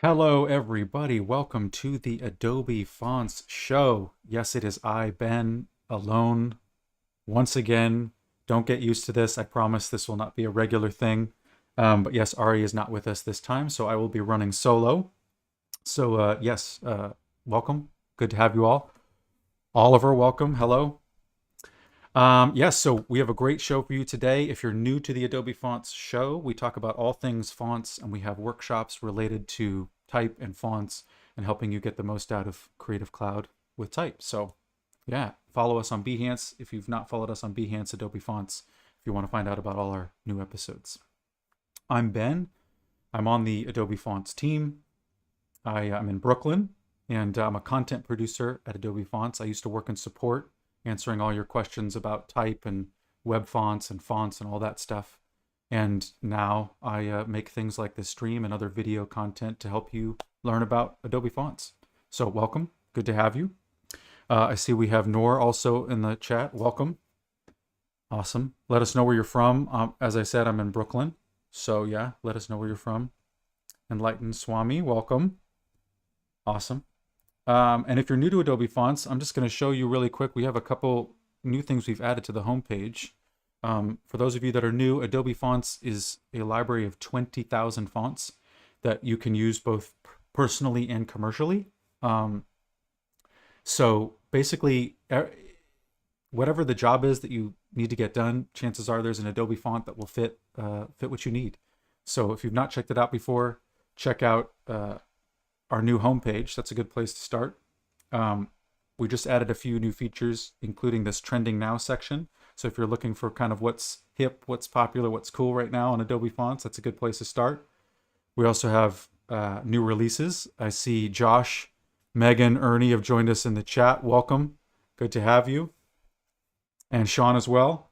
Hello, everybody. Welcome to the Adobe Fonts show. Yes, it is I, Ben, alone. Once again, don't get used to this. I promise this will not be a regular thing. But yes, Ari is not with us this time, so I will be running solo. So yes, welcome. Good to have you all. Oliver, welcome. Hello. Yes, so we have a great show for you today. If you're new to the Adobe Fonts show, we talk about all things fonts, and we have workshops related to type and fonts and helping you get the most out of Creative Cloud with type. So yeah, follow us on Behance if you've not followed us on Behance, Adobe Fonts, if you want to find out about all our new episodes. I'm Ben. I'm on the Adobe Fonts team. I'm in Brooklyn, and I'm a content producer at Adobe Fonts. I used to work in support, answering all your questions about type and web fonts and all that stuff. And now I make things like this stream and other video content to help you learn about Adobe Fonts. So welcome. Good to have you. I see we have Noor also in the chat. Welcome. Awesome. Let us know where you're from. As I said, I'm in Brooklyn. So yeah, let us know where you're from. Enlightened Swami, welcome. Awesome. And if you're new to Adobe Fonts, I'm just going to show you really quick. We have a couple new things we've added to the homepage. For those of you that are new, Adobe Fonts is a library of 20,000 fonts that you can use both personally and commercially. So basically, whatever the job is that you need to get done, chances are there's an Adobe font that will fit what you need. So if you've not checked it out before, check out our new homepage. That's a good place to start. We just added a few new features, including this trending now section. So if you're looking for kind of what's hip, what's popular, what's cool right now on Adobe Fonts, that's a good place to start. We also have new releases. I see Josh, Megan, Ernie have joined us in the chat. Welcome. Good to have you. And Sean as well.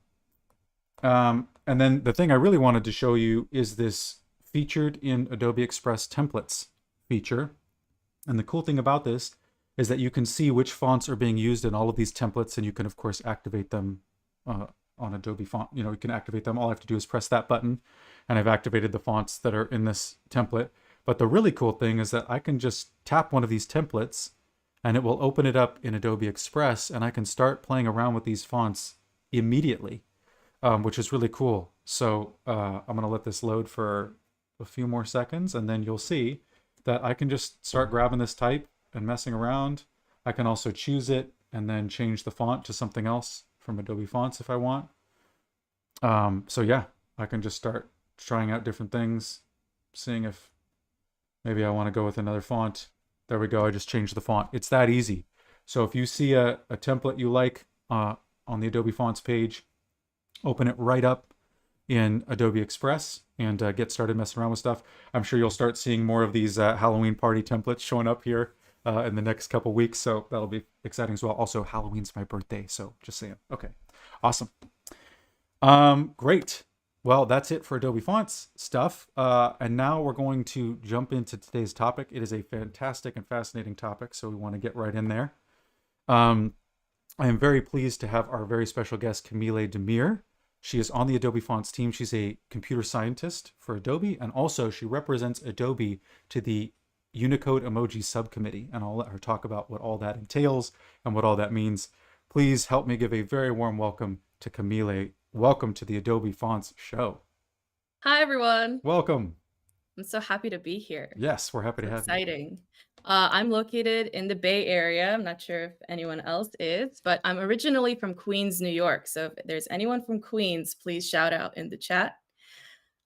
And then the thing I really wanted to show you is this featured in Adobe Express templates feature. And the cool thing about this is that you can see which fonts are being used in all of these templates, and you can of course activate them on Adobe Font. You know, you can activate them. All I have to do is press that button, and I've activated the fonts that are in this template. But the really cool thing is that I can just tap one of these templates, and it will open it up in Adobe Express, and I can start playing around with these fonts immediately, which is really cool. So I'm going to let this load for a few more seconds, and then you'll see that I can just start grabbing this type and messing around. I can also choose it and then change the font to something else from Adobe Fonts if I want. So yeah, I can just start trying out different things, seeing if maybe I want to go with another font. There we go. I just changed the font. It's that easy. So if you see a template you like on the Adobe Fonts page, open it right up in Adobe Express and get started messing around with stuff. I'm sure you'll start seeing more of these Halloween party templates showing up here in the next couple weeks. So that'll be exciting as well. Also, Halloween's my birthday, so just saying. Okay, awesome. Great. Well, that's it for Adobe Fonts stuff. And now we're going to jump into today's topic. It is a fantastic and fascinating topic, so we want to get right in there. I am very pleased to have our very special guest, Kamile Demir. She is on the Adobe Fonts team. She's a computer scientist for Adobe, and also she represents Adobe to the Unicode Emoji Subcommittee, and I'll let her talk about what all that entails and what all that means. Please help me give a very warm welcome to Kamile. Welcome to the Adobe Fonts show. Hi, everyone. Welcome. I'm so happy to be here. Yes, we're happy to have you. Exciting. I'm located in the Bay Area. I'm not sure if anyone else is, but I'm originally from Queens, New York. So if there's anyone from Queens, please shout out in the chat.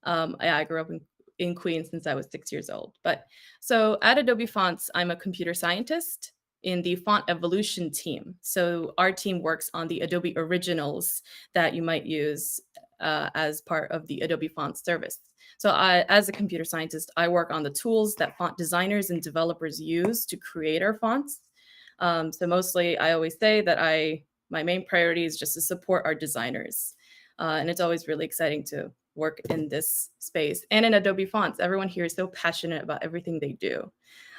I grew up in Queens since I was 6 years old. But so at Adobe Fonts, I'm a computer scientist in the font evolution team. So our team works on the Adobe originals that you might use as part of the Adobe Fonts service. So as a computer scientist, I work on the tools that font designers and developers use to create our fonts. So mostly I always say that my main priority is just to support our designers. And it's always really exciting to work in this space and in Adobe Fonts. Everyone here is so passionate about everything they do.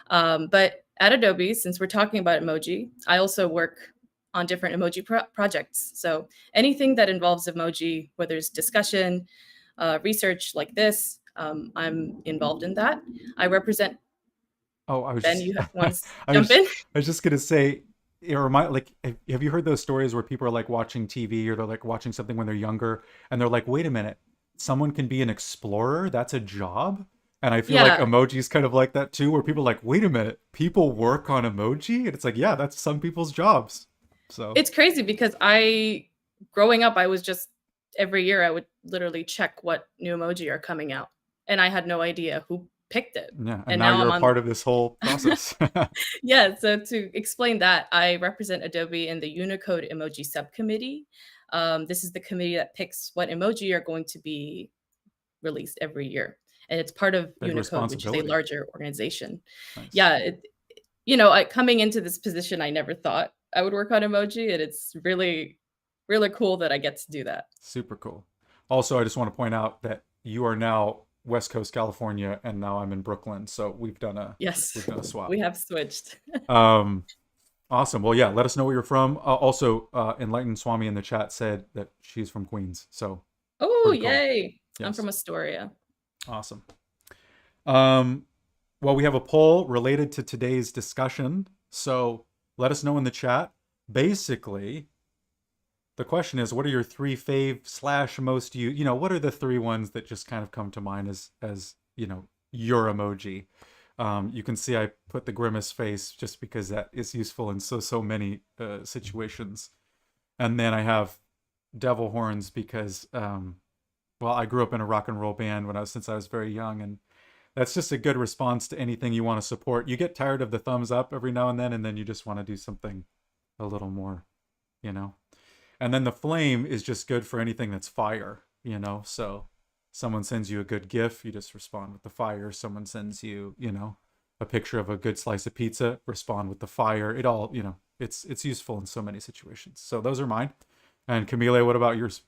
But at Adobe, since we're talking about emoji, I also work on different emoji projects. So anything that involves emoji, whether it's discussion, research like this, I'm involved in that. I represent. Oh, I was Ben, just, you want to I jump was, in? I was just gonna say, it remind like, have you heard those stories where people are like watching TV or they're like watching something when they're younger, and they're like, wait a minute, someone can be an explorer? That's a job? And I feel like Yeah, emoji is kind of like that too, where people are like, wait a minute, people work on emoji, and it's like, yeah, that's some people's jobs. So it's crazy because growing up, I was just every year I would literally check what new emoji are coming out, and I had no idea who picked it. yeah, and And now now you're I'm a on. part of this whole process. Yeah, so to explain that, I represent Adobe in the Unicode Emoji Subcommittee. This is the committee that picks what emoji are going to be released every year. And it's part of Big Unicode, which is a responsibility. larger organization. Nice. Yeah, coming into this position, I never thought I would work on emoji, and it's really, really cool that I get to do that. Super cool. Also, I just want to point out that you are now West Coast California, and now I'm in Brooklyn. So Yes, we've done a swap. we have switched. Um, awesome. Well, yeah. Let us know where you're from. Also, Enlightened Swami in the chat said that she's from Queens. So Oh, pretty cool. yay! I'm Yes. from Astoria. Awesome. Um, well, we have a poll related to today's discussion. So let us know in the chat. Basically, the question is, what are your three fave / most what are the three ones that just kind of come to mind as your emoji? You can see I put the grimace face just because that is useful in so many situations. And then I have devil horns because, well, I grew up in a rock and roll band since I was very young, and that's just a good response to anything you want to support. You get tired of the thumbs up every now and then you just want to do something a little more, you know. And then the flame is just good for anything that's fire, So someone sends you a good GIF, you just respond with the fire. Someone sends you, a picture of a good slice of pizza, respond with the fire. It all, it's useful in so many situations. So those are mine. And Kamile, what about yours?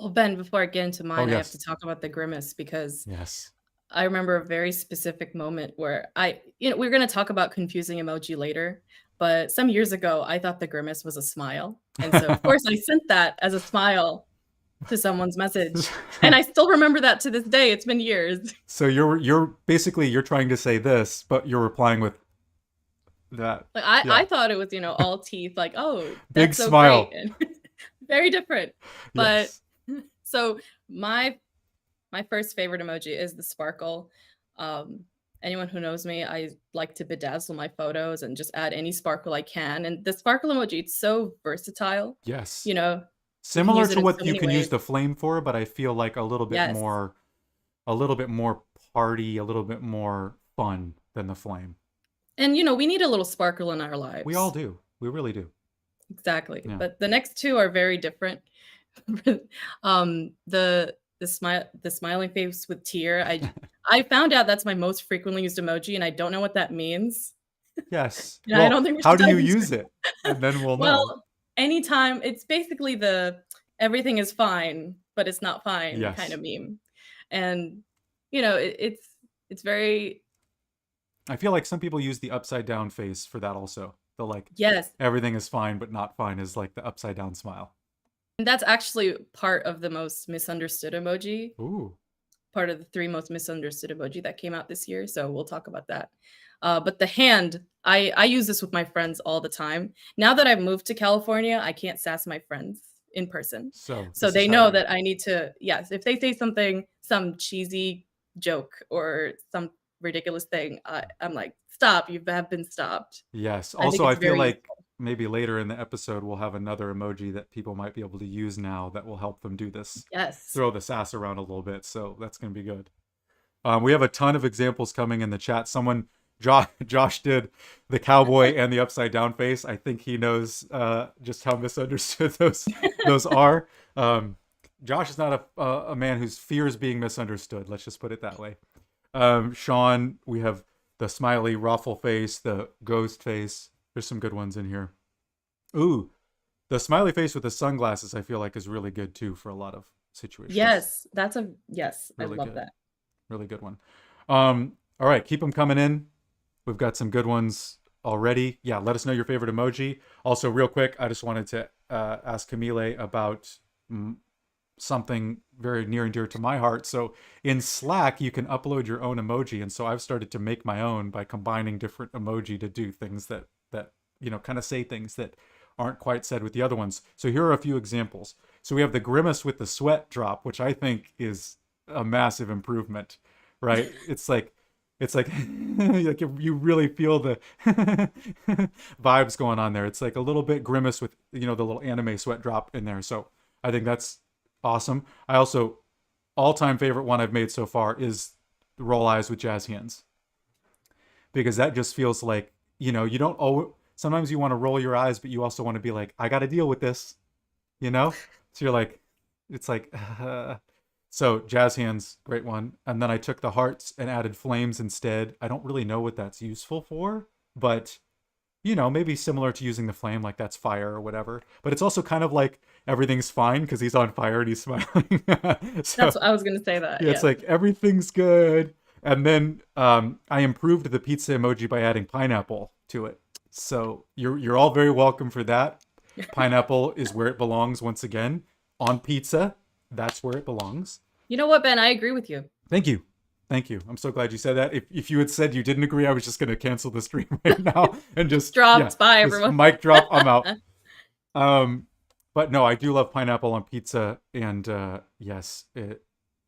Well, Ben, before I get into Oh, mine, I have to yes. talk about the grimace because Yes. I remember a very specific moment where we're going to talk about confusing emoji later, but some years ago, I thought the grimace was a smile. And so, of course, I sent that as a smile to someone's message. And I still remember that to this day. It's been years. So you're basically you're trying to say this, but you're replying with that. Like Yeah. I thought it was, all teeth, like, oh, Big that's so great. smile. And very different. But Yes. so my first favorite emoji is the sparkle. Anyone who knows me, I like to bedazzle my photos and just add any sparkle I can. And the sparkle emoji, it's so versatile. Yes. You know, you can Similar use it to in what so you many can use ways. the flame for, but I feel like a little bit Yes. more party, a little bit more fun than the flame. And we need a little sparkle in our lives. We all do. We really do. Exactly. Yeah. But the next two are very different. The smiling face with tear. I found out that's my most frequently used emoji, and I don't know what that means. Yes. Yeah, I Well, don't think we how should do you dive into use it. it? And then we'll know. Well, anytime it's basically the everything is fine, but it's not fine Yes. kind of meme. And it's very. I feel like some people use the upside down face for that also. The like Yes. everything is fine but not fine is like the upside down smile. And that's actually part of the most misunderstood emoji. Ooh. Part of the 3 most misunderstood emoji that came out this year, so we'll talk about that. But the hand, I use this with my friends all the time. Now that I've moved to California, I can't sass my friends in person. So They know that I need to, yes, if they say some cheesy joke or some ridiculous thing, I'm like, stop, you have been stopped. Yes. I think Also, I it's feel very like useful. maybe later in the episode we'll have another emoji that people might be able to use now that will help them do this. Yes. Throw the sass around a little bit. So that's going to be good. We have a ton of examples coming in the chat. Josh did the cowboy and the upside down face. I think he knows just how misunderstood those are. Josh is not a man whose fears being misunderstood. Let's just put it that way. Sean, we have the smiley ruffle face, the ghost face. There's some good ones in here. Ooh, the smiley face with the sunglasses, I feel like, is really good too for a lot of situations. Yes, I Really love good. that. Really good one. All right, keep them coming in. We've got some good ones already. Yeah, let us know your favorite emoji. Also, real quick, I just wanted to ask Kamile about something very near and dear to my heart. So in Slack, you can upload your own emoji, and so I've started to make my own by combining different emoji to do things that kind of say things that aren't quite said with the other ones. So here are a few examples. So we have the grimace with the sweat drop, which I think is a massive improvement, right? It's like like you really feel the vibes going on there. It's like a little bit grimace with the little anime sweat drop in there. So I think that's awesome. I also all-time favorite one I've made so far is roll eyes with jazz hands, because that just feels like you don't sometimes you want to roll your eyes, but you also want to be like, I got to deal with this, so you're like, it's like so jazz hands, great one. And then I took the hearts and added flames instead. I don't really know what that's useful for, but maybe similar to using the flame, like that's fire or whatever. But it's also kind of like everything's fine because he's on fire and he's smiling. So That's what I was gonna say that. yeah, it's Yeah. like everything's good. And then I improved the pizza emoji by adding pineapple to it. So you're all very welcome for that. Pineapple is where it belongs once again on pizza. That's where it belongs. You know what, Ben? I agree with you. Thank you. Thank you. I'm so glad you said that. If you had said you didn't agree, I was just going to cancel the stream right now and just Dropped. Bye, just everyone. mic drop. I'm out. But no, I do love pineapple on pizza, and yes,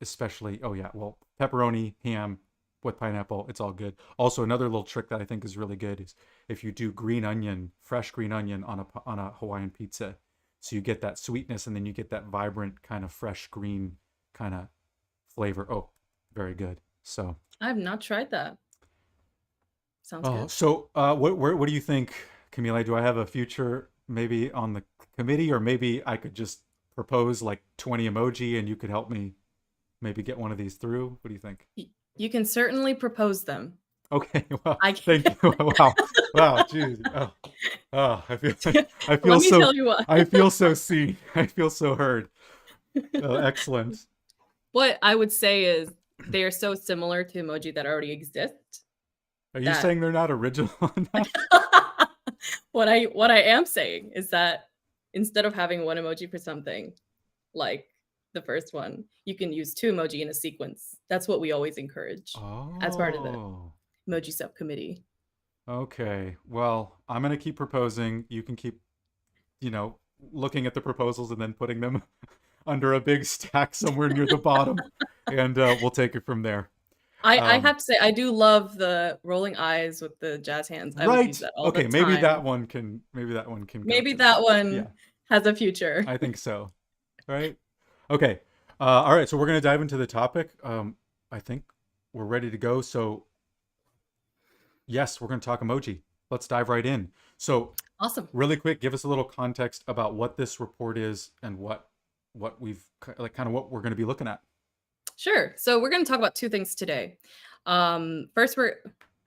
especially. Oh yeah, well, pepperoni, ham with pineapple, it's all good. Also, another little trick that I think is really good is if you do green onion, fresh green onion on a Hawaiian pizza, so you get that sweetness and then you get that vibrant kind of fresh green kind of flavor. Oh, very good. So I've not tried that. Sounds good. so what do you think, Kamile? Do I have a future maybe on the committee, or maybe I could just propose like 20 emoji and you could help me maybe get one of these through? What do you think? You can certainly propose them. Okay, well, I thank can. you. Wow, geez. I feel Let me so tell you what. I feel so seen. I feel so heard. Oh, excellent. What I would say is they are so similar to emoji that already exist. Are you That saying they're not original enough? what I am saying is that instead of having one emoji for something like the first one, you can use two emoji in a sequence. That's what we always encourage as part of the Oh, Emoji Subcommittee. okay. Well, I'm gonna keep proposing. You can keep, looking at the proposals and then putting them under a big stack somewhere near the bottom, and we'll take it from there. I have to say I do love the rolling eyes with the jazz hands. I would use Right. that all Okay. the time. Maybe that one can go Maybe too. that Yeah, one has a future. I think so. Right. Okay. All right. So we're gonna dive into the topic. I think we're ready to go. So yes, we're gonna talk emoji. Let's dive right in. So Awesome. really quick, give us a little context about what this report is and what we've like kind of what we're going to be looking at. Sure. So we're going to talk about two things today. First, we're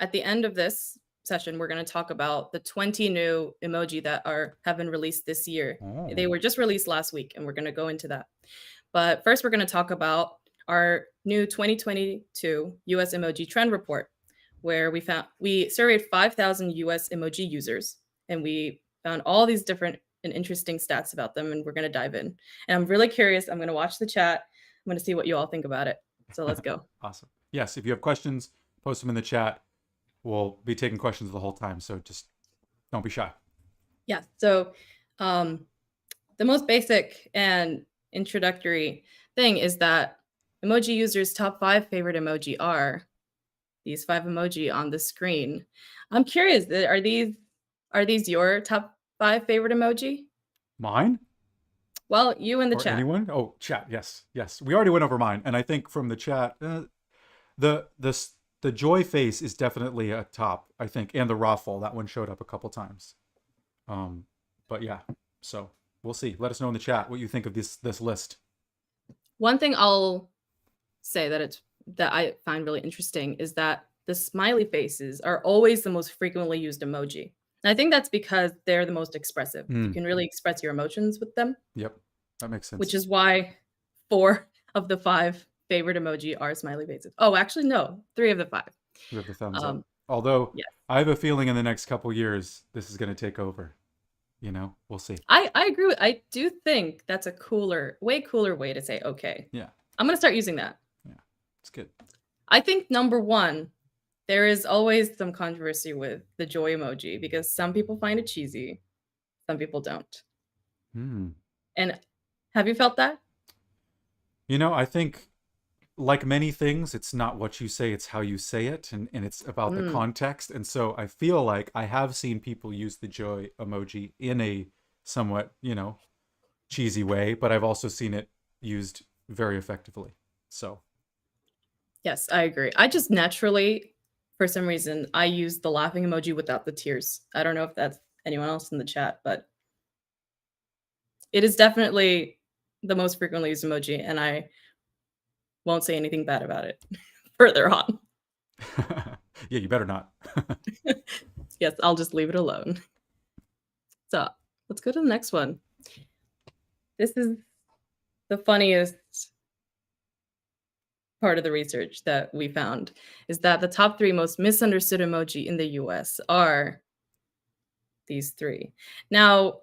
at the end of this session, we're going to talk about the 20 new emoji that have been released this year. Oh. They were just released last week, and we're going to go into that. But first, we're going to talk about our new 2022 US Emoji Trend Report, where we surveyed 5,000 US emoji users, and we found all these different and interesting stats about them, and we're going to dive in. And I'm really curious. I'm going to watch the chat. I'm going to see what you all think about it. So let's go. Awesome. Yes, if you have questions, post them in the chat. We'll be taking questions the whole time, so just don't be shy. Yeah. So the most basic and introductory thing is that emoji users' top 5 favorite emoji are these 5 emoji on the screen. I'm curious, are these your top 5 favorite emoji? Mine? Well, you in the or chat. Anyone? Oh, chat. Yes, yes. We already went over mine, and I think from the chat, the joy face is definitely a top. I think, and the raffle, that one showed up a couple times. But yeah, so we'll see. Let us know in the chat what you think of this list. One thing I'll say that I find really interesting is that the smiley faces are always the most frequently used emoji. And I think that's because they're the most expressive. You Mm, can really express your emotions with them, yep, that makes which sense. is why 4 of the 5 favorite emoji are smiley faces. Oh, actually, no, 3 of the 5. We have the thumbs up. Um, Although yeah. I have a feeling in the next couple years this is going to take over. We'll see. I agree I do think that's a way cooler way to say okay. Yeah, I'm gonna start using that. yeah, it's good. I think number 1, there is always some controversy with the joy emoji because some people find it cheesy, some people don't. Hmm. And have you felt that? I think like many things, it's not what you say, it's how you say it, and it's about the Mm, context. And so I feel like I have seen people use the joy emoji in a somewhat, cheesy way, but I've also seen it used very effectively. So, yes, I agree. I just naturally, for some reason, I use the laughing emoji without the tears. I don't know if that's anyone else in the chat, but it is definitely the most frequently used emoji, and I won't say anything bad about it further on. yeah, you better not. Yes, I'll just leave it alone. So, let's go to the next one. This is the funniest part of the research that we found, is that the top 3 most misunderstood emoji in the US are these 3. Now,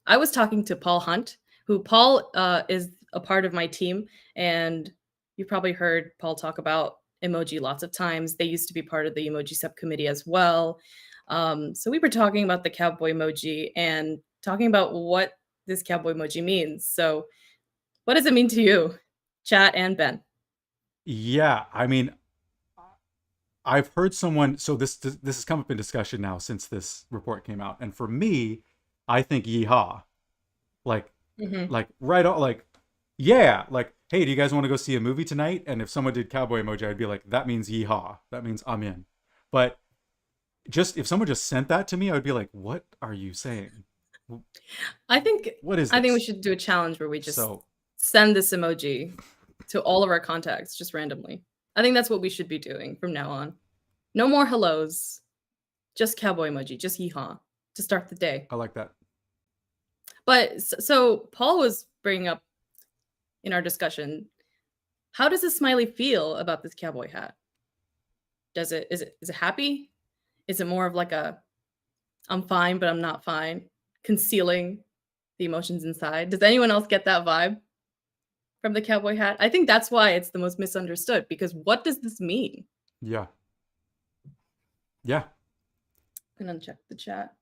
I was talking to Paul Hunt, who Paul, is a part of my team, and you probably heard Paul talk about emoji lots of times. They used to be part of the Emoji Subcommittee as well. So we were talking about the cowboy emoji and talking about what this cowboy emoji means. So what does it mean to you, Chat and Ben? Yeah, I mean, I've heard someone. So this has come up in discussion now since this report came out, and for me, I think yeehaw, like Mhm. like right on, like yeah, like hey, do you guys want to go see a movie tonight? And if someone did cowboy emoji, I'd be like, that means yeehaw, that means I'm in. But just if someone just sent that to me, I would be like, what are you saying? I think What is I think we this? should do a challenge where we just So send this emoji to all of our contacts just randomly. I think that's what we should be doing from now on. No more hellos, just cowboy emoji, just yeehaw to start the day. I like that. But so Paul was bringing up in our discussion, how does a smiley feel about this cowboy hat? Is it happy? Is it more of like a I'm fine, but I'm not fine, concealing the emotions inside? Does anyone else get that vibe from the cowboy hat? I think that's why it's the most misunderstood because what does this mean? Yeah, yeah. I'm gonna check the chat.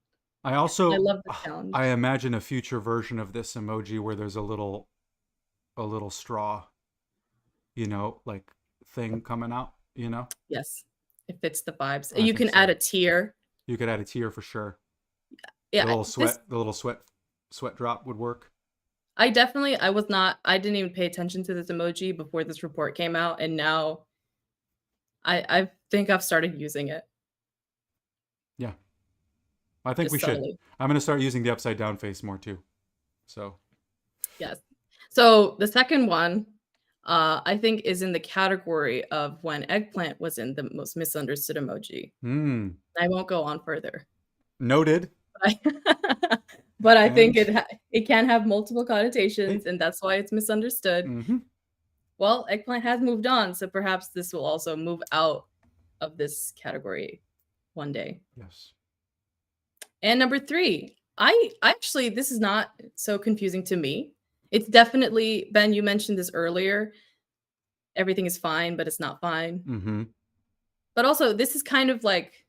I I also love the I challenge. imagine a future version of this emoji where there's a little straw, like thing coming out. Yes, it fits the vibes. I You think can add so. a tear. You could add a tear for sure. Yeah, this The little sweat drop would work. I didn't even pay attention to this emoji before this report came out, and now I think I've started using it Yeah, I think we just should. subtly. I'm gonna start using the upside down face more too. So, Yes. So the second one, I think is in the category of when eggplant was in the most misunderstood emoji. I won't go on further. noted. But but I think And it can have multiple hey, connotations, and that's why it's misunderstood. mm-hmm. Well, eggplant has moved on, so perhaps this will also move out of this category one day. Yes. And number 3, I actually this is not so confusing to me. It's definitely Ben, you mentioned this earlier, everything is fine, but it's not fine. Mm-hmm. But also, this is kind of like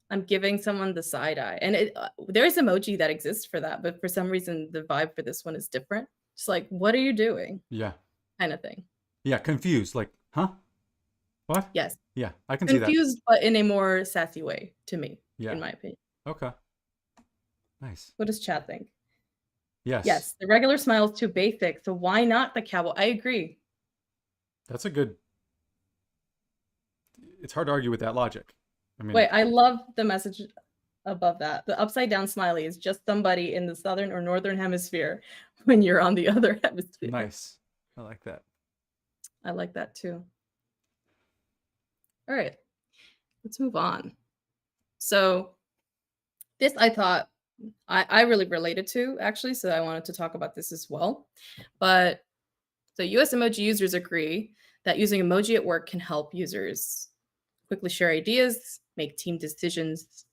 I'm giving someone the side eye, and there is emoji that exists for that, but for some reason, the vibe for this one is different. It's like, "What are you doing?" Yeah. kinda thing. Yeah. Confused. Like, huh? What? Yes. Yeah, I can see that. Confused, but in a more sassy way to me, Yeah. in my opinion. Okay. Nice. What does Chad think? Yes. Yes, the regular smile is too basic, so why not the cowboy? I agree. That's a good. It's hard to argue with that logic. I mean, Wait, I love the message above that. The upside down smiley is just somebody in the southern or northern hemisphere when you're on the other hemisphere. nice. I like that. I like that too. All right, let's move on. So this I thought I really related to actually, so I wanted to talk about this as well. But so US emoji users agree that using emoji at work can help users quickly share ideas, make team decisions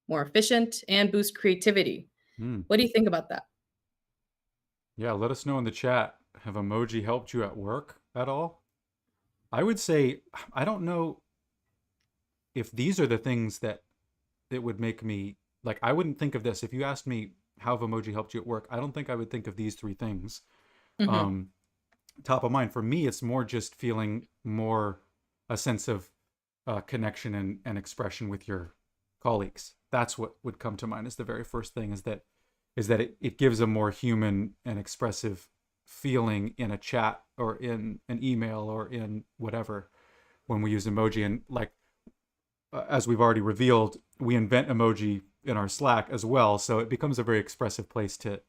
more efficient, and boost creativity. Hmm. What do you think about that? Yeah, let us know in the chat. Have emoji helped you at work at all? I would say I don't know if these are the things that would make me like I wouldn't think of this. If you asked me how have emoji helped you at work, I don't think I would think of these three things. Mhm. Um, top of mind for me, it's more just feeling more a sense of connection and expression with your colleagues. That's what would come to mind as the very first thing is that it gives a more human and expressive feeling in a chat or in an email or in whatever when we use emoji. And like as we've already revealed, we invent emoji in our Slack as well, so it becomes a very expressive place to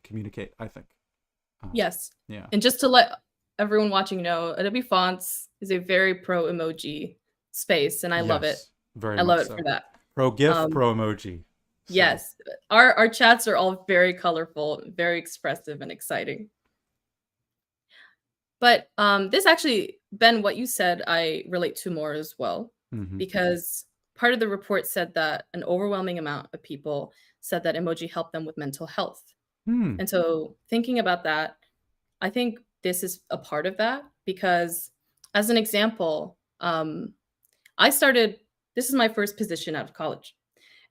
communicate, I think. Yes. Yeah. And just to let everyone watching know, Adobe Fonts is a very pro emoji space, and I love it. Yes, very I love much it for so. that. Pro GIF, Um, pro emoji. So, yes, our chats are all very colorful, very expressive, and exciting. But this actually, Ben, what you said, I relate to more as well, mhm. because part of the report said that an overwhelming amount of people said that emoji helped them with mental health. Hmm. And so thinking about that, I think this is a part of that because, as an example, I started, this is my first position out of college,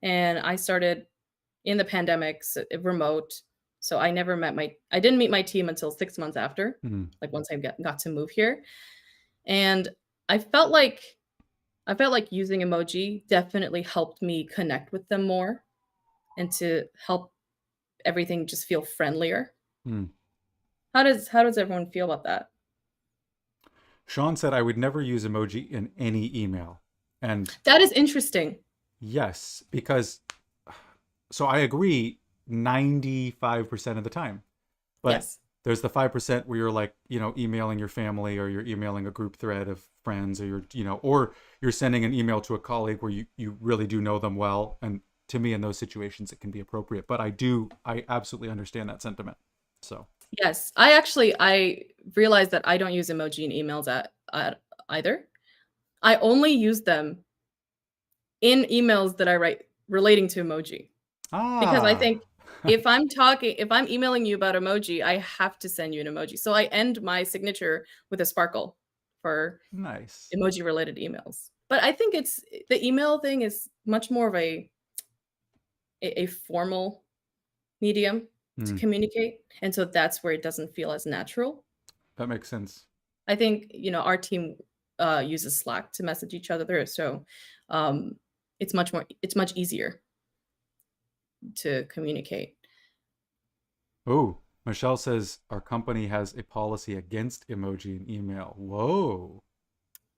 and I started in the pandemic, so, remote. So I didn't meet my team until 6 months after, Hmm. like once I got to move here. And I felt like, I felt like using emoji definitely helped me connect with them more and to help everything just feel friendlier. Hmm. How does everyone feel about that? Sean said I would never use emoji in any email. And That is interesting. yes, because so I agree 95% of the time. But Yes. there's the 5% where you're like, emailing your family or you're emailing a group thread of friends or or you're sending an email to a colleague where you really do know them well. And to me, in those situations, it can be appropriate. But I absolutely understand that sentiment. So, Yes. I realized that I don't use emoji in emails at either. I only use them in emails that I write relating to emoji. Because I ah, think if I'm emailing you about emoji, I have to send you an emoji. So I end my signature with a sparkle for nice. emoji related emails. But I think it's the email thing is much more of a formal medium to Hmm, communicate. And so that's where it doesn't feel as natural. that makes sense. I think, our team uses Slack to message each other there. So um, it's much easier to communicate. Oh, Michelle says our company has a policy against emoji in email. Whoa.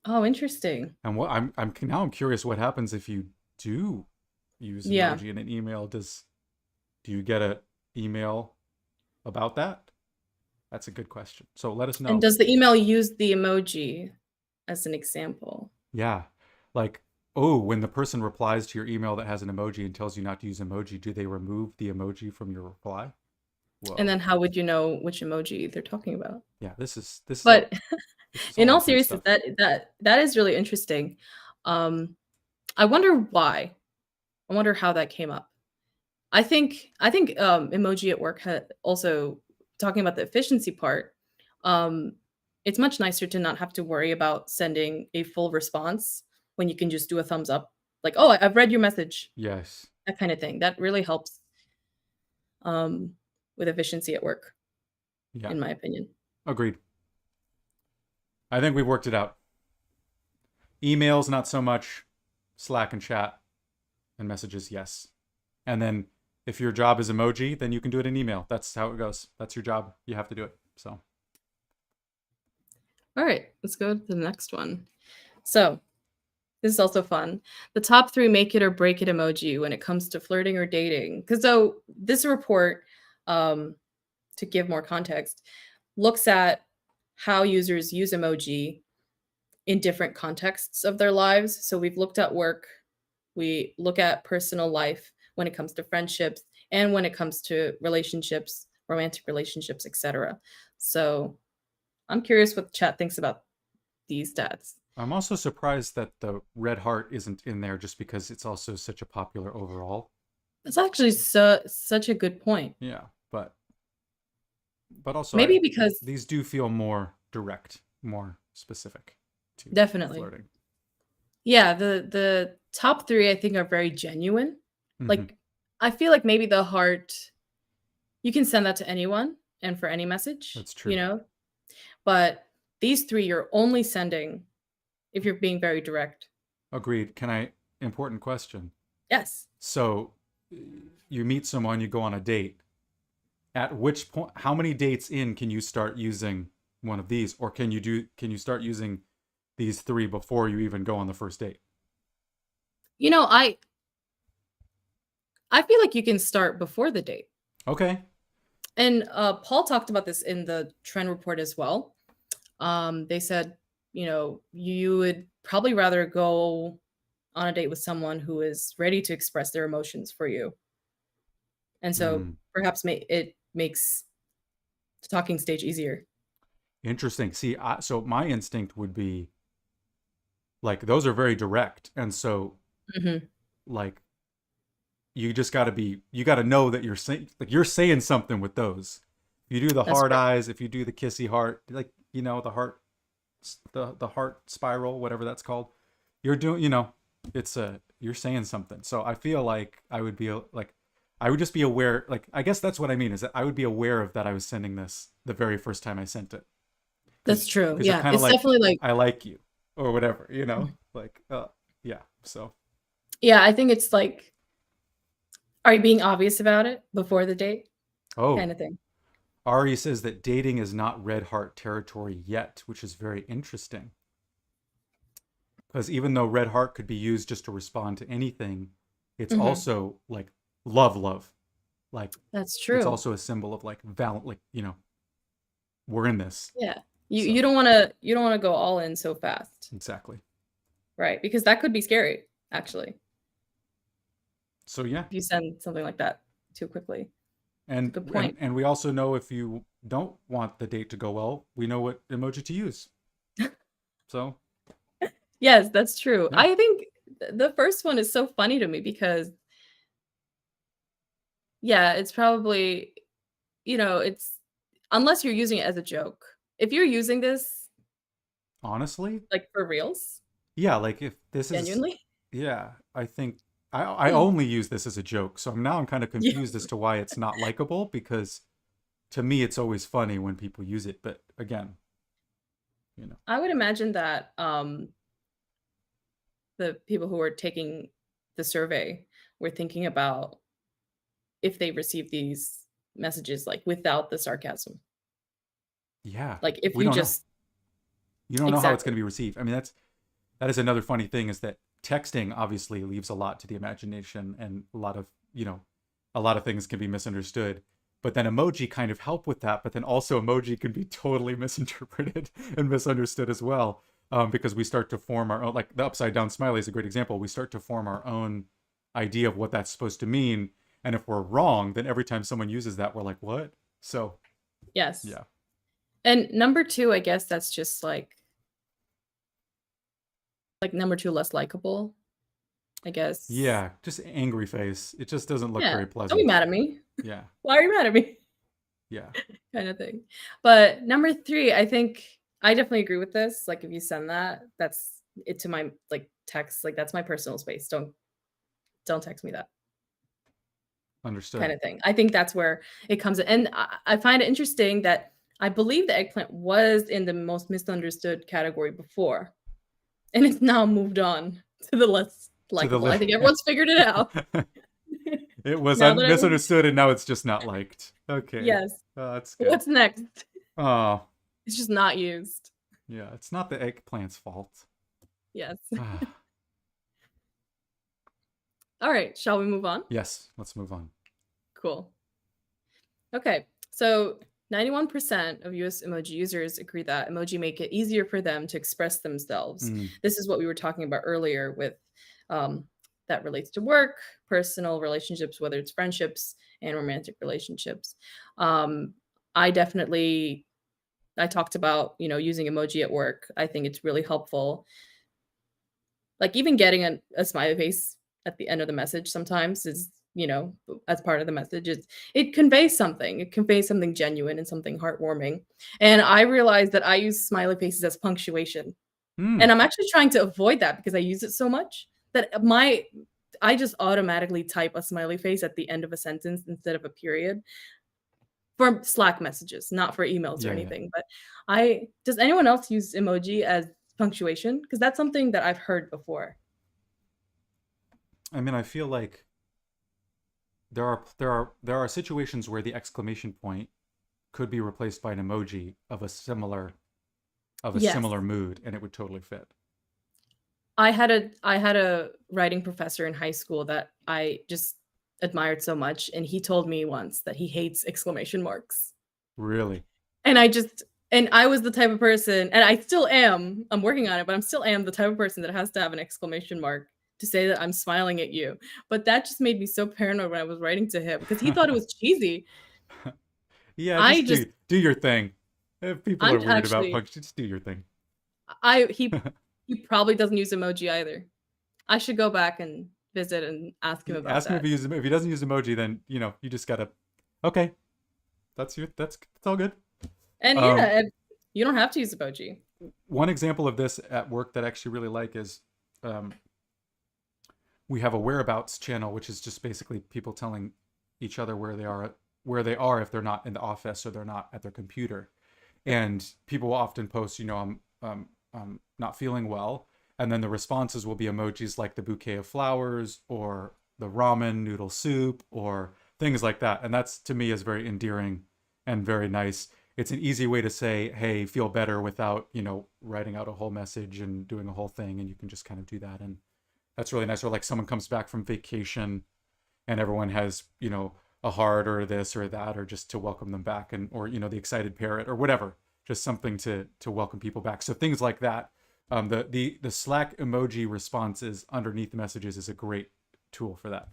Oh, interesting. And what I'm curious what happens if you do use Yeah. emoji in an email. Do you get a email about that? That's a good question. So let us And know. does the email use the emoji as an example? Yeah. Like, oh, when the person replies to your email that has an emoji and tells you not to use emoji, do they remove the emoji from your reply? And Whoa. then how would you know which emoji they're talking about? Yeah, But this is in all all important seriousness, stuff. that is really interesting. Um, I wonder why. I wonder how that came up. I think emoji at work had also talking about the efficiency part. Um, it's much nicer to not have to worry about sending a full response when you can just do a thumbs up, like, "Oh, I've read your message," Yes. that kind of thing. That really helps um, with efficiency at work, Yeah. in my opinion. Agreed. I think we've worked it out. Emails, not so much. Slack and chat and messages, yes. And then if your job is emoji, then you can do it in email. That's how it goes. That's your job. You have to do it. So, All right, let's go to the next one. So this is also fun. The top three make it or break it emoji when it comes to flirting or dating. Because so this report, um, to give more context, looks at how users use emoji in different contexts of their lives. So we've looked at work, we look at personal life when it comes to friendships and when it comes to relationships, romantic relationships, etc. So I'm curious what the chat thinks about these stats. I'm also surprised that the red heart isn't in there just because it's also such a popular overall. That's actually such a good point. Yeah, but also Maybe because these do feel more direct, more specific to definitely. flirting. Yeah, the top 3 I think are very genuine. Mm-hmm. Like I feel like maybe the heart you can send that to anyone and for any message, That's you true. know? But these 3 you're only sending if you're being very direct. Agreed. Important question. Yes. So you meet someone, you go on a date. At which point, how many dates in can you start using one of these? Or can you start using these 3 before you even go on the first date? You know, I feel like you can start before the date. Okay. And Paul talked about this in the trend report as well. They said, you know, you would probably rather go on a date with someone who is ready to express their emotions for you. And so Mm, perhaps it makes the talking stage easier. interesting. See, so my instinct would be like those are very direct, and so Mhm. like you got to know that you're saying something with those. If you do the That's hard true. eyes, if you do the kissy heart, like the heart, the heart spiral, whatever that's called, you're doing, it's you're saying something. So I feel like I would just be aware. Like I guess that's what I mean is that I would be aware of that I was sending this the very first time I sent it, That's true. because you're Yeah. kind of It's like definitely like I like you or whatever, like yeah. So yeah, I think it's like are you being obvious about it before the date oh, kind of thing. Ari says that dating is not red heart territory yet, which is very interesting. Because even though red heart could be used just to respond to anything, it's Mhm. also like love. Like That's it's true. also a symbol of like like, we're in this. Yeah. So You don't wanna go all in so fast, exactly. right? Because that could be scary, actually, So yeah. if you send something like that too quickly. It's a good point. And we also know if you don't want the date to go well, we know what emoji to use. So Yes, that's true. yeah. I think the first one is so funny to me because, yeah, it's probably it's unless you're using it as a joke. If you're using this, Honestly, like, for reals, yeah, like if this is genuinely, yeah, I think I only use this as a joke. So I'm kind of yeah, confused as to why it's not likable because to me it's always funny when people use it, but again, you know. I would imagine that, the people who are taking the survey were thinking about if they receive these messages, like, without the sarcasm. Yeah, Like, if we you don't know. just You don't know how it's going exactly. to be received. I mean, that is another funny thing is that texting obviously leaves a lot to the imagination and a lot of things can be misunderstood. But then emoji kind of help with that, but then also emoji can be totally misinterpreted and misunderstood as well. Because we start to form our own, like the upside down smiley is a great example. We start to form our own idea of what that's supposed to mean. And if we're wrong, then every time someone uses that, we're like, what? So, Yes. yeah. And number 2, I guess that's just, number 2 less likable, I guess. Yeah, just angry face. It just doesn't look Yeah. very Don't be pleasant. mad at me. Yeah. Why are you mad at me? Yeah. Kinda thing. But number 3, I think I definitely agree with this, like, if you send that, that's it to my, text, like, that's my personal space, don't text me that Understood. kinda thing. I think that's where it comes in, and I find it interesting that I believe the eggplant was in the most misunderstood category before, and it's now moved on to the less To the likable. I think everyone's figured it out. it was Now that everyone misunderstood and now it's just not liked. Okay. yes. That's good. What's next? Oh, It's just not used. yeah. It's not the eggplant's fault. Yes. Ah, Alright, shall we move on? yes. Let's move on. Cool. Okay, so 91% of US emoji users agree that emoji make it easier for them to express themselves. Mm, This is what we were talking about earlier with um, that relates to work, personal relationships, whether it's friendships and romantic relationships. Um, I definitely I talked about, using emoji at work. I think it's really helpful. Like even getting a smiley face at the end of the message sometimes is, as part of the message, it conveys something. It conveys something genuine and something heartwarming. And I realized that I use smiley faces as punctuation. mm, And I'm actually trying to avoid that because I use it so much that I just automatically type a smiley face at the end of a sentence instead of a period for Slack messages, not for emails or yeah, yeah. anything. But I does anyone else use emoji as punctuation? Because that's something that I've heard before. I mean, I feel like there are situations where the exclamation point could be replaced by an emoji of a Yes. similar mood, and it would totally fit. I had a writing professor in high school that I just admired so much, and he told me once that he hates exclamation marks. Really. And I was the type of person, and I still am, I'm working on it, but I'm still am the type of person that has to have an exclamation mark to say that I'm smiling at you. But that just made me so paranoid when I was writing to him because he thought it was cheesy. Yeah, I just just do your thing. If people are I'm weird about actually punch, just do your thing. I he probably doesn't use emoji either. I should go back and visit and ask him about Ask him that. if he doesn't use emoji, then you just gotta. Okay, that's all good. And yeah, Um, you don't have to use emoji. one example of this at work that I actually really like is um, we have a whereabouts channel, which is just basically people telling each other where they are if they're not in the office or they're not at their computer. And people will often post, I'm not feeling well, and then the responses will be emojis like the bouquet of flowers or the ramen noodle soup or things like that. And that's to me is very endearing and very nice. It's an easy way to say, hey, feel better without, writing out a whole message and doing a whole thing. And you can just kind of do that. And that's really nice. Or like someone comes back from vacation and everyone has, a heart or this or that, or just to welcome them back, and or the excited parrot or whatever, just something to welcome people back. So things like that. The Slack emoji responses underneath the messages is a great tool for that.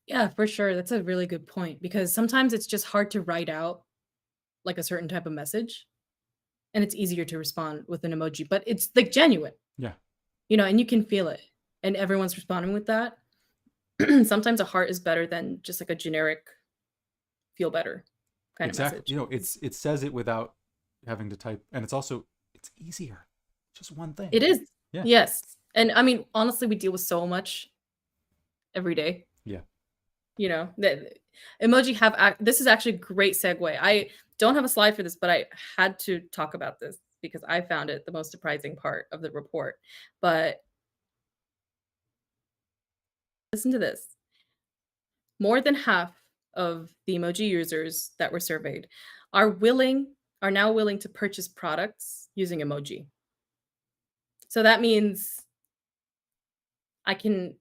Yeah, for sure. That's a really good point because sometimes it's just hard to write out like a certain type of message and it's easier to respond with an emoji, but it's like genuine, Yeah, and you can feel it and everyone's responding with that. Sometimes a heart is better than just like a generic feel better kind of exactly. message. It says it without having to type, and it's easier. Just one thing. It is. Yeah, Yes. And I mean, honestly, we deal with so much every day. yeah. That emoji this is actually a great segue. I don't have a slide for this, but I had to talk about this because I found it the most surprising part of the report. But listen to this. More than half of the emoji users that were surveyed are now willing to purchase products using emoji. So that means I can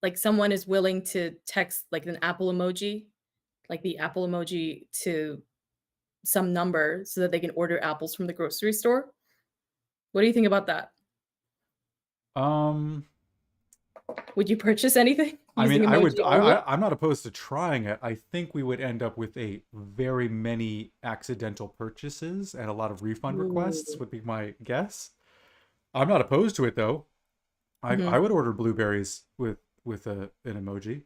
like someone is willing to text like an Apple emoji, like the Apple emoji to some number so that they can order apples from the grocery store. What do you think about that? Um, Would you purchase anything I mean, using emoji only? I'm not opposed to trying it. I think we would end up with a very many accidental purchases and a lot of refund requests Ooh. would be my guess. I'm not opposed to it though. I Mhm. would order blueberries with an emoji.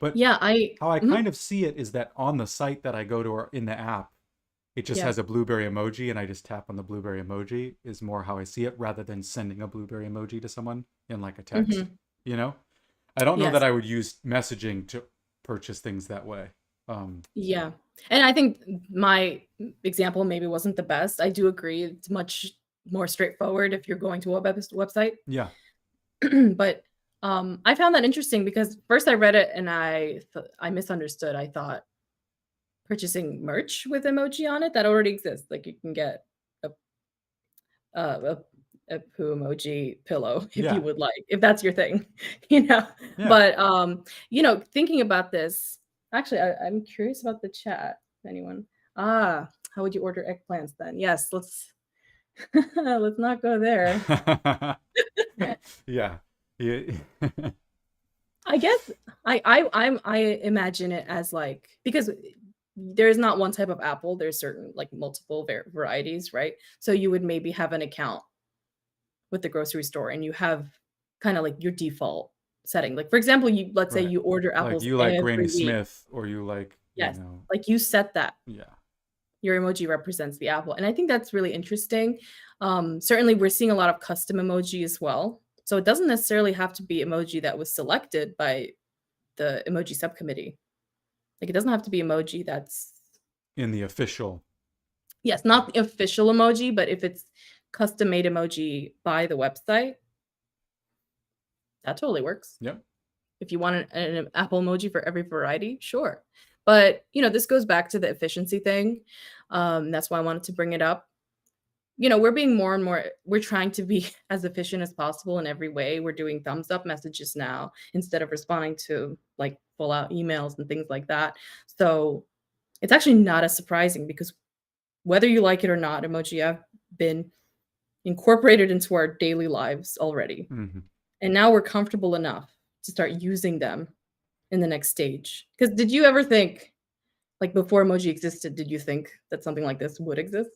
But Yeah, I how I mhm, kind of see it is that on the site that I go to or in the app, it just yeah. has a blueberry emoji and I just tap on the blueberry emoji is more how I see it rather than sending a blueberry emoji to someone in like a text, Mhm. you know? I don't know that Yes. I would use messaging to purchase things that way. Yeah. And I think my example maybe wasn't the best. I do agree it's much more straightforward if you're going to a website. Yeah. But, I found that interesting because first I read it and I misunderstood. I thought purchasing merch with emoji on it that already exists. Like you can get a a a poo emoji pillow if you Yeah. would like, if that's your thing, you know? Yeah. But, thinking about this, actually, I'm curious about the chat. Anyone? How would you order eggplants then? Yes, let's let's not go there. Yeah. Yeah. I guess I imagine it as like because there's not one type of apple, there's certain like multiple varieties, right? So you would maybe have an account with the grocery store and you have kind of like your default setting. Like for example, you let's say Right. you order Like apples you like Granny every week. Smith or you like, Yes. Like you set that. yeah. Your emoji represents the apple. And I think that's really interesting. Certainly we're seeing a lot of custom emoji as well. So it doesn't necessarily have to be emoji that was selected by the emoji subcommittee. Like it doesn't have to be emoji that's In the official. yes, not the official emoji, but if it's custom made emoji by the website, that totally works. Yep. If you want an apple emoji for every variety, sure. But, this goes back to the efficiency thing. That's why I wanted to bring it up. We're being more and more we're trying to be as efficient as possible in every way. We're doing thumbs up messages now instead of responding to, like, full out emails and things like that. So, it's actually not as surprising because whether you like it or not, emoji have been incorporated into our daily lives already. Hmm. And now we're comfortable enough to start using them in the next stage. Because did you ever think, like before emoji existed, did you think that something like this would exist?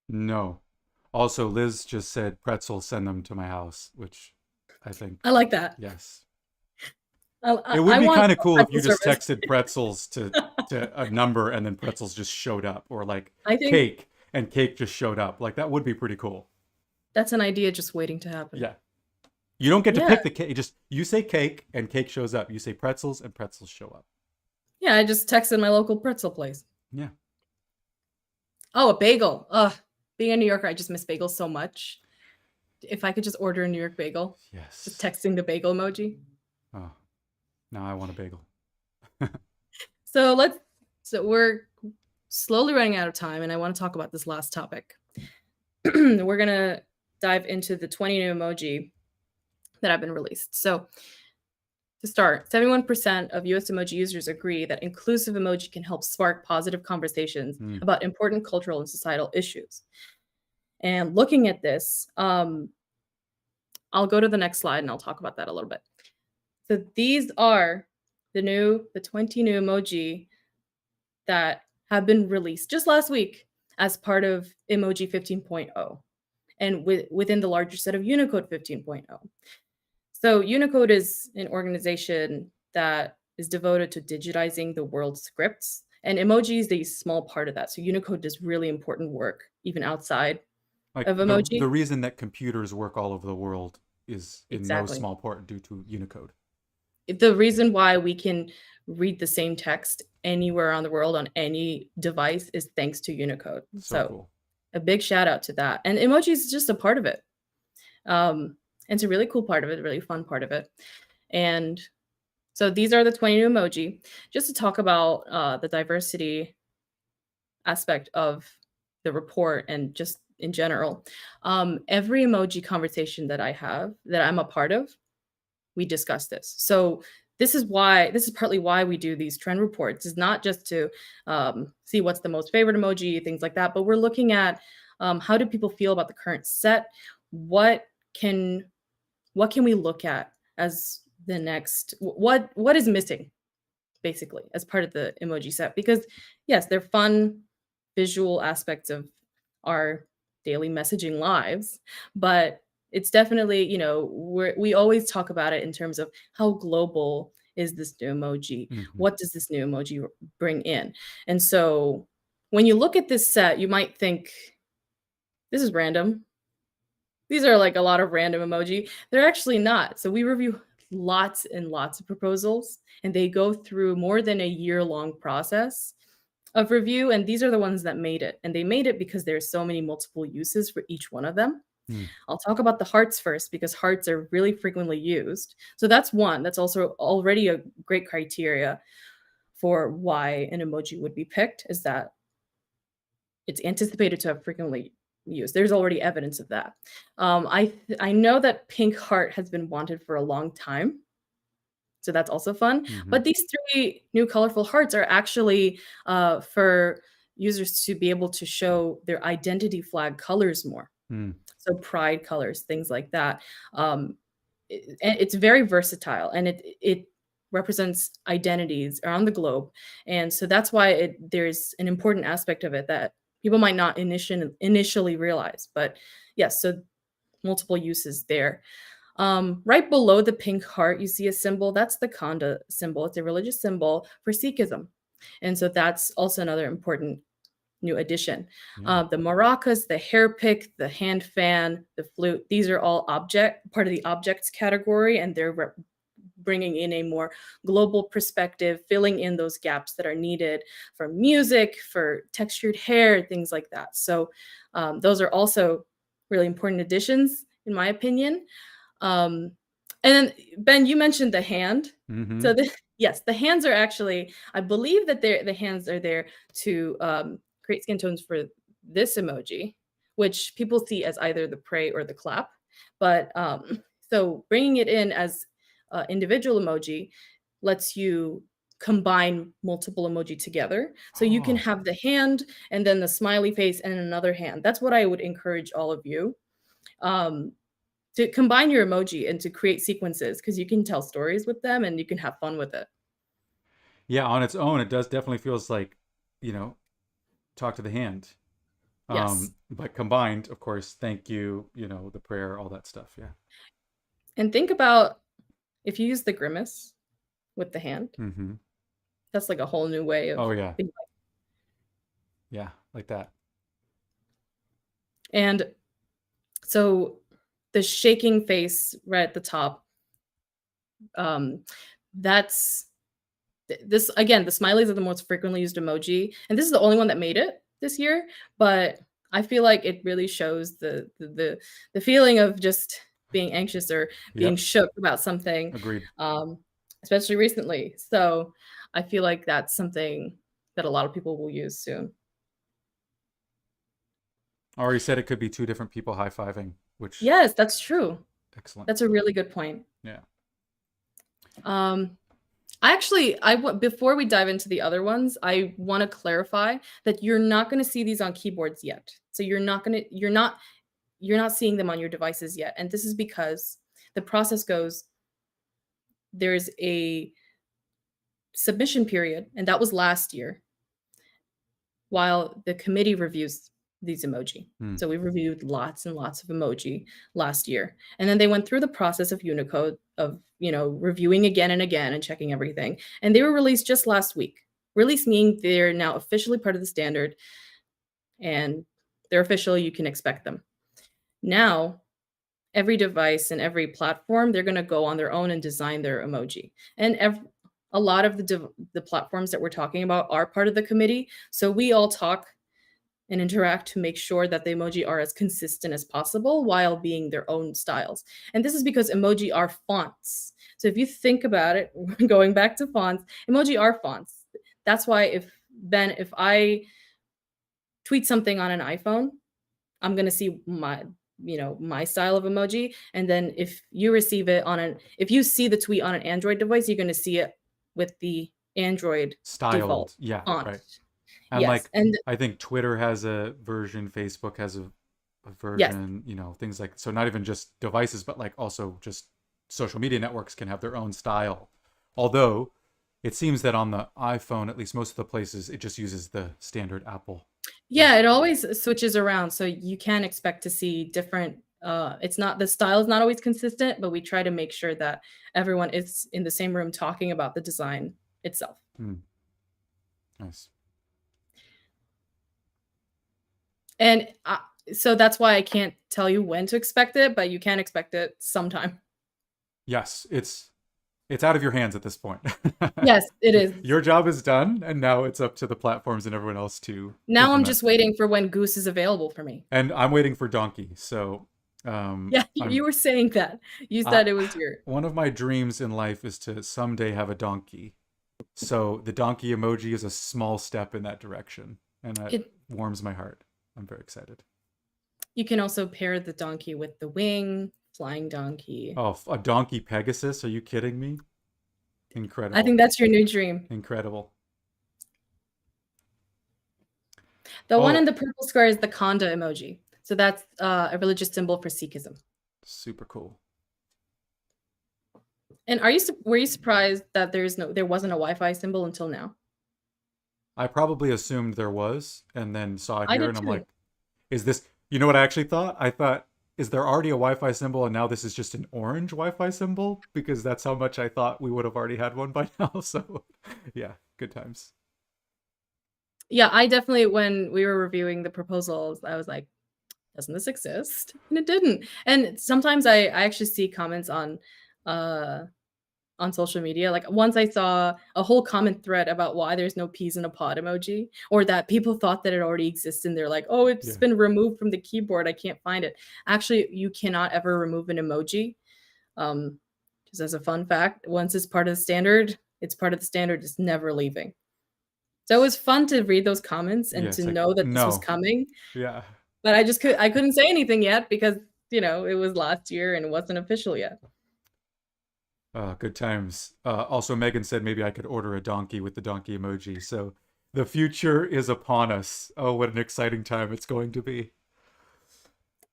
No. Also, Liz just said pretzels, send them to my house, which I think, I like that. yes. I It I would I be want kind of a cool if pretzel you just service. texted pretzels to a number and then pretzels just showed up, or like I think cake and cake just showed up. Like that would be pretty cool. that's an idea just waiting to happen. Yeah. You don't get to Yeah. pick the cake. Just you say cake and cake shows up. You say pretzels and pretzels show up. Yeah, I just texted my local pretzel place. Yeah. Oh, a bagel. Ugh, being a New Yorker, I just miss bagels so much. If I could just order a New York bagel, just Yes. texting the bagel emoji. Oh, now I want a bagel. So we're slowly running out of time, and I want to talk about this last topic. We're gonna dive into the 20 new emoji that have been released. So to start, 71% of US emoji users agree that inclusive emoji can help spark positive conversations Mm. about important cultural and societal issues. And looking at this, I'll go to the next slide and I'll talk about that a little bit. So these are the 20 new emoji that have been released just last week as part of Emoji 15.0 and within the larger set of Unicode 15.0. So Unicode is an organization that is devoted to digitizing the world's scripts, and emoji is a small part of that. So Unicode does really important work even outside Like of the emoji. reason that computers work all over the world is in no Exactly. small part due to Unicode. The reason why we can read the same text anywhere around the world on any device is thanks to Unicode. So So cool. a big shout out to that. And emojis is just a part of it. And it's a really cool part of it, a really fun part of it. And so these are the 20 new emoji. Just to talk about the diversity aspect of the report and just in general, every emoji conversation that I have, that I'm a part of, we discuss this. So this is partly why we do these trend reports. Is not just to see what's the most favorite emoji, things like that, but we're looking at how do people feel about the current set? What can what can we look at as the next? What is missing basically as part of the emoji set? Because yes, they're fun visual aspects of our daily messaging lives, but it's definitely, we always talk about it in terms of how global is this new emoji? Hmm. What does this new emoji bring in? And so when you look at this set, you might think this is random. These are like a lot of random emoji. They're actually not. So we review lots and lots of proposals, and they go through more than a year-long process of review, and these are the ones that made it. And they made it because there's so many multiple uses for each one of them. Mm. I'll talk about the hearts first because hearts are really frequently used. So that's one. That's also already a great criteria for why an emoji would be picked is that it's anticipated to have frequently used. There's already evidence of that. I know that pink heart has been wanted for a long time. So that's also fun. Mm-hmm. But these 3 new colorful hearts are actually for users to be able to show their identity flag colors more. Mm. So pride colors, things like that. And it's very versatile, and it represents identities around the globe. And so that's why there's an important aspect of it that people might not initially realize. But yes, so multiple uses there. Right below the pink heart, you see a symbol. That's the Khanda symbol. It's a religious symbol for Sikhism. And so that's also another important new addition. Yeah. The maracas, the hair pick, the hand fan, the flute, these are all part of the objects category, and they're bringing in a more global perspective, filling in those gaps that are needed for music, for textured hair, things like that. So those are also really important additions, in my opinion. Um, and then Ben, you mentioned the hand. Mm-hmm. So yes, the hands are actually, I believe that the hands are there to create skin tones for this emoji, which people see as either the pray or the clap. But so bringing it in as individual emoji lets you combine multiple emoji together. So you can Oh, have the hand and then the smiley face and another hand. That's what I would encourage all of you. Um, to combine your emoji and to create sequences because you can tell stories with them and you can have fun with it. yeah. On its own, it does definitely feels like, talk to the hand. Yes. But combined, of course, thank you, the prayer, all that stuff. Yeah. And think about if you use the grimace with the hand, Mm-hmm. that's like a whole new way of Oh yeah. being. Yeah. Like that. And so the shaking face right at the top, um, that's this again, the smileys are the most frequently used emoji, and this is the only one that made it this year, but I feel like it really shows the feeling of just being anxious or being Yep. shook about something, Agreed. um, especially recently. So I feel like that's something that a lot of people will use soon. Already said it could be two different people high-fiving, which Yes, that's true. excellent. That's a really good point. Yeah. Um, before we dive into the other ones, I want to clarify that you're not going to see these on keyboards yet. So you're not seeing them on your devices yet. And this is because the process goes there's a submission period, and that was last year, while the committee reviews these emoji. Hmm. So we reviewed lots and lots of emoji last year. And then they went through the process of Unicode of, reviewing again and again and checking everything. And they were released just last week. Release meaning they're now officially part of the standard and they're official, you can expect them. Now, every device and every platform, they're going to go on their own and design their emoji. And a lot of the platforms that we're talking about are part of the committee. So we all talk and interact to make sure that the emoji are as consistent as possible while being their own styles. And this is because emoji are fonts. So if you think about it, going back to fonts, emoji are fonts. That's why if I tweet something on an iPhone, I'm going to see my style of emoji. And then if you see the tweet on an Android device, you're going to see it with the Android default Styled. Yeah. font. Right. And Yes. like, And I think Twitter has a version, Facebook has a yes, version, things like, so not even just devices, but like also just social media networks can have their own style. Although it seems that on the iPhone, at least most of the places, it just uses the standard Apple yeah, version. it always switches around. So you can expect to see different it's not the style is not always consistent, but we try to make sure that everyone is in the same room talking about the design itself. Hmm. Nice. And so that's why I can't tell you when to expect it, but you can expect it sometime. Yes, it's out of your hands at this point. Yes, it is. Your job is done, and now it's up to the platforms and everyone else to Now I'm implement. just waiting for when Goose is available for me. And I'm waiting for Donkey. So, Yeah, I'm you were saying that. You uh, said it was your one of my dreams in life is to someday have a donkey. So the donkey emoji is a small step in that direction, and that it warms my heart. I'm very excited. you can also pair the donkey with the wing, flying donkey. Oh, a donkey Pegasus? Are you kidding me? I Incredible. think that's your new dream. Incredible. The one in Oh, the purple square is the Khanda emoji. So that's a religious symbol for Sikhism. super cool. And were you surprised that there wasn't a Wi-Fi symbol until now? I probably assumed there was and then saw it I here did and I'm too. like, is this, you know what I actually thought? I thought, is there already a Wi-Fi symbol and now this is just an orange Wi-Fi symbol? Because that's how much I thought we would have already had one by now. So yeah, good times. Yeah, I definitely when we were reviewing the proposals, I was like, doesn't this exist? And it didn't. And sometimes I actually see comments uh on social media. Like once I saw a whole comment thread about why there's no peas in a pod emoji, or that people thought that it already exists and they're like, oh, it's Yeah. been removed from the keyboard. I can't find it. Actually, you cannot ever remove an emoji. Um, just as a fun fact, once it's part of the standard, it's part of the standard, it's never leaving. So it was fun to read those comments Yeah. and to It's like, know that this was no. coming, Yeah. but I couldn't say anything yet because, it was last year and it wasn't official yet. Good times. Also, Megan said maybe I could order a donkey with the donkey emoji. So the future is upon us. Oh, what an exciting time it's going to be.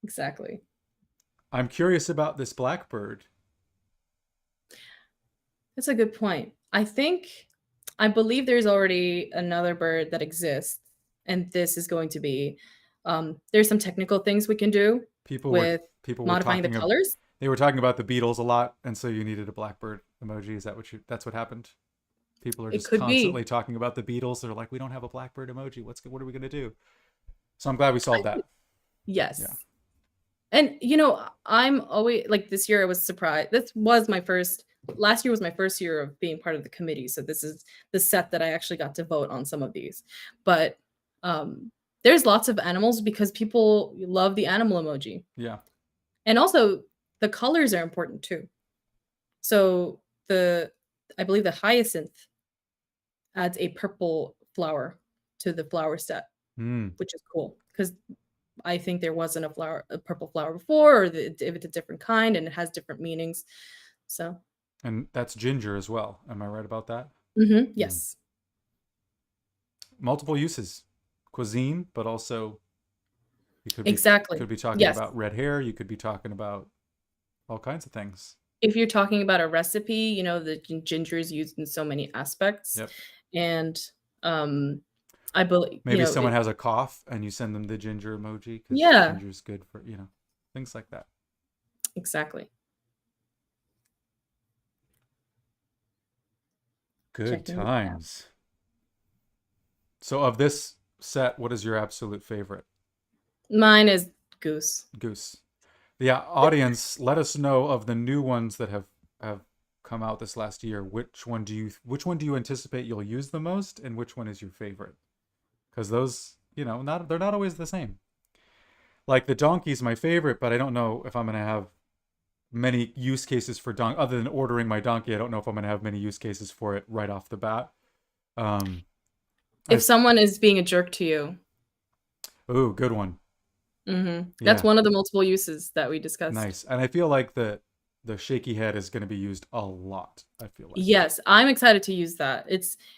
Exactly. I'm curious about this blackbird. That's a good point. I believe there's already another bird that exists, and this is going to be there's some technical things we can do People were with people were modifying the talking colors. they were talking about the Beatles a lot, and so you needed a blackbird emoji. Is that that's what happened? People are It just could be. constantly talking about the Beatles. They're like, we don't have a blackbird emoji. What are we gonna do? So I'm glad we I solved think that. Yeah. yes. And I'm always like this year I was surprised. This was my first last year was my first year of being part of the committee. So this is the set that I actually got to vote on some of these. But there's lots of animals because people love the animal emoji. Yeah. And also the colors are important too. So I believe the hyacinth adds a purple flower to the flower set, Hmm. which is cool because I think there wasn't a purple flower before, or if it's a different kind and it has different meanings. So, And that's ginger as well. Am I right about that? Hmm. yes, Multiple uses, cuisine, but also you exactly. could be talking Yes. about red hair. You could be talking about all kinds of things. If you're talking about a recipe, the ginger is used in so many aspects, Yep. and I believe, Maybe someone has a cough and you send them the ginger emoji because yeah, ginger is good for things like that. exactly. Good Checking the chat. times. So of this set, what is your absolute favorite? Mine is goose. Goose. Yeah, audience, let us know of the new ones that have come out this last year. Which one do you anticipate you'll use the most, and which one is your favorite? Because those, not they're not always the same. Like the donkey's my favorite, but I don't know if I'm gonna have many use cases for donkey other than ordering my donkey. I don't know if I'm gonna have many use cases for it right off the bat. Um, I If someone is being a jerk to you, Ooh, good one. that's Yeah, one of the multiple uses that we discussed. nice. And I feel like the shaky head is gonna be used a lot. I feel like. Yes, I'm excited to use that.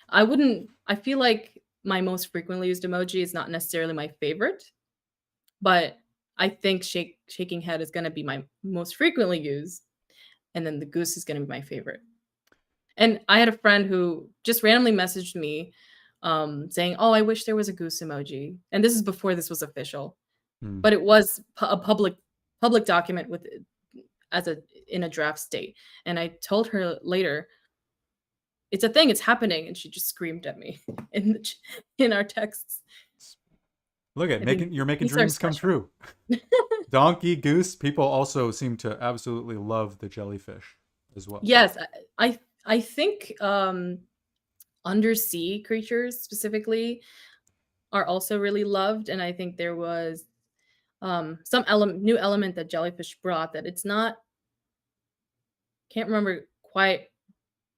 I feel like my most frequently used emoji is not necessarily my favorite, but I think shaking head is gonna be my most frequently used, and then the goose is gonna be my favorite. And I had a friend who just randomly messaged me, saying, "Oh, I wish there was a goose emoji." And this is before this was official, Hmm. but it was a public document with as a in a draft state. And I told her later, "It's a thing, it's happening," and she just screamed at me in in our texts. Look at I think you're making these are dreams come special. true. Donkey, goose. People also seem to absolutely love the jellyfish as well. Yes, I think, undersea creatures specifically are also really loved, and I think there was, some new element that jellyfish brought that it's not can't remember quite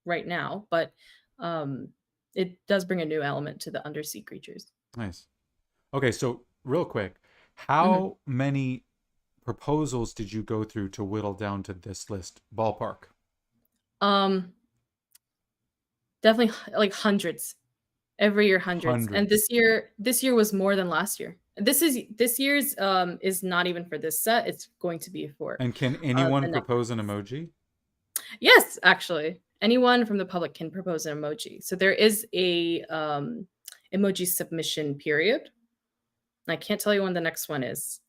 right now, but, um, it does bring a new element to the undersea creatures. Nice. Okay, so real quick, Mhm. how many proposals did you go through to whittle down to this list? Ballpark. Um Definitely like hundreds. Every year, hundreds. And Hundreds. this year was more than last year. This year's is not even for this set. It's going to be for And can the anyone next. propose an emoji? Yes, actually. Anyone from the public can propose an emoji. So there is a emoji submission period. I can't tell you when the next one is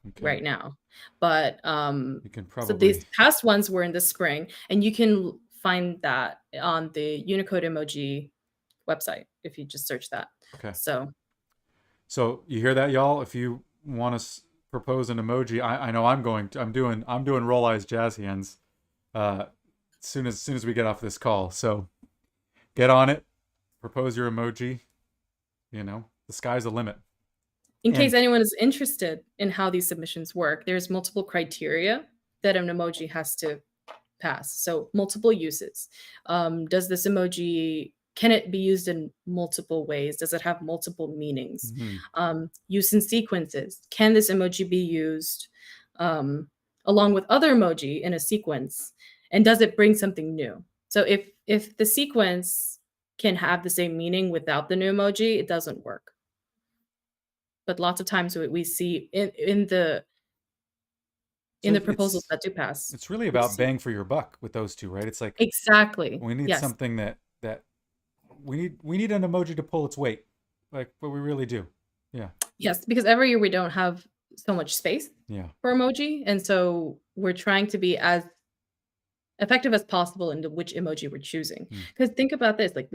Okay. right now. But You can so probably. these past ones were in the spring, and you can find that on the Unicode Emoji website if you just search that. Okay. So you hear that, y'all? If you want to propose an emoji, I know I'm going to. I'm doing roll eyes jazz hands. As soon as we get off this call. So get on it. Propose your emoji. You know, the sky's the limit. in case anyone is interested in how these submissions work, there's multiple criteria that an emoji has to pass. So multiple uses. Does this emoji, can it be used in multiple ways? Does it have multiple meanings? Use in sequences. Can this emoji be used along with other emoji in a sequence? And does it bring something new? So if the sequence can have the same meaning without the new emoji, it doesn't work. But lots of times we see in the proposals that do pass. It's really about bang for your buck with those two, right? It's like exactly. we need something that we need an emoji to pull its weight, like what we really do. Yeah. Yes, because every year we don't have so much space. Yeah. For emoji, and so we're trying to be as effective as possible into which emoji we're choosing. Because think about this, like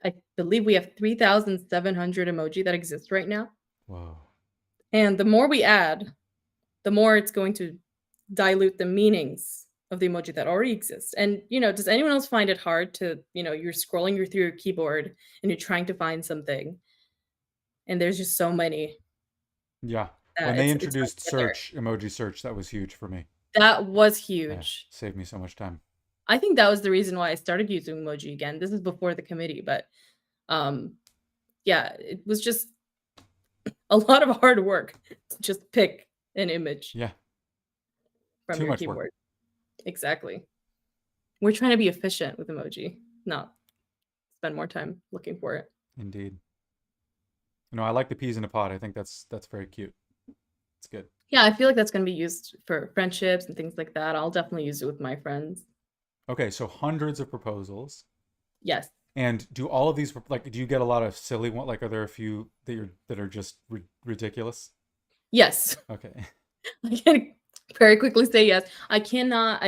I believe we have 3,700 emoji that exist right now. Whoa. And the more we add, the more it's going to dilute the meanings of the emoji that already exists. And, does anyone else find it hard to, you're scrolling through your keyboard and you're trying to find something and there's just so many. Yeah. When they introduced emoji search, that was huge for me. That was huge. Yeah, saved me so much time. I think that was the reason why I started using emoji again. This is before the committee, but yeah, it was just a lot of hard work to just pick an image. Yeah. From your keyboard. Work. Exactly. We're trying to be efficient with emoji, not spend more time looking for it. Indeed. I like the peas in a pod. I think that's very cute. It's good. Yeah, I feel like that's going to be used for friendships and things like that. I'll definitely use it with my friends. Okay, so hundreds of proposals. Yes. And do all of these, like, do you get a lot of silly ones? Like, are there a few that are just ridiculous? Yes. Okay. I can very quickly say yes. I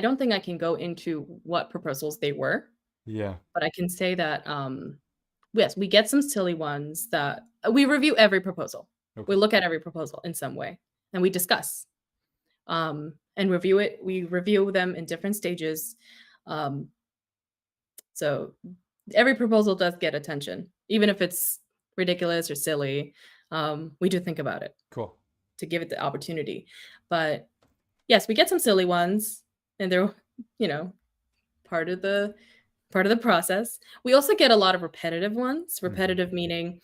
don't think I can go into what proposals they were. Yeah. But I can say that, yes, we get some silly ones that we review every proposal. Okay. We look at every proposal in some way and we discuss and review it. We review them in different stages. So every proposal does get attention, even if it's ridiculous or silly. We do think about it. Cool. To give it the opportunity. But yes, we get some silly ones and they're, part of the process. We also get a lot of repetitive ones. Repetitive meaning,